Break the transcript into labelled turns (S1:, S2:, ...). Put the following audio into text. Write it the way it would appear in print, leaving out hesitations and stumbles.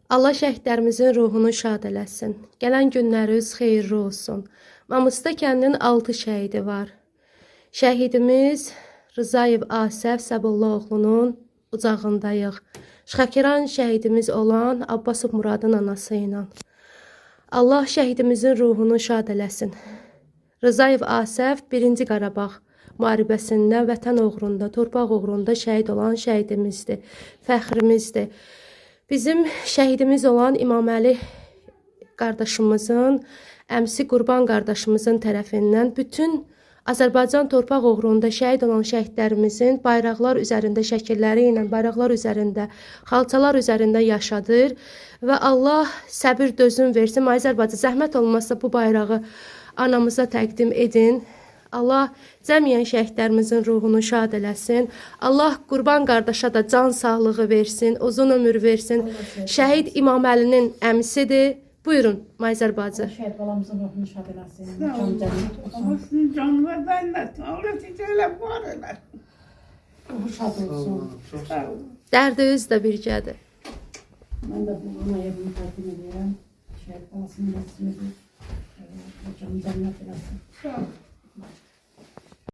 S1: Allah şəhidlərimizin ruhunu şad eləsin. Gələn günləriniz xeyirli olsun. Mamusta kəndinin 6 şəhidi var. Şəhidimiz Rızayev Asəf Səbullaoğlunun ucağındayıq. Şəkiran şəhidimiz olan Abbasov Muradın anası ilə. Allah şəhidimizin ruhunu şad eləsin. Rızayev Asəf 1-ci Qarabağ müharibəsində vətən uğrunda, torpaq uğrunda şəhid olan şəhidimizdir, fəxrimizdir. Bizim şəhidimiz olan İmaməli qardaşımızın, əmsi Qurban qardaşımızın tərəfindən bütün Azərbaycan torpaq uğrunda şəhid olan şəhidlərimizin bayraqlar üzərində şəkilləri ilə, bayraqlar üzərində, xalçalar üzərində yaşadır və Allah səbir dözüm versin. Azərbaycan zəhmət olmazsa bu bayrağı anamıza təqdim edin. Allah cəmiyyən şəhidlərimizin ruhunu şad eləsin. Allah Qurban qardaşa da can sağlığı versin, uzun ömür versin. Şəhid İmaməlinin əmisidir. Buyurun, Mayzər bacı.
S2: Şəhid balamızın ruhunu şad eləsin.
S3: Ama sizin canınızdan da Allah size öyle var eder.
S2: Ruhu şad olsun.
S3: Sağ olun.
S1: Dərdiniz də birgədir.
S2: Mən də bu ana evini təqdim edirəm. Şəhid balasının rəsmidir. Hocam cənnət eləsin.
S3: Sağ olun.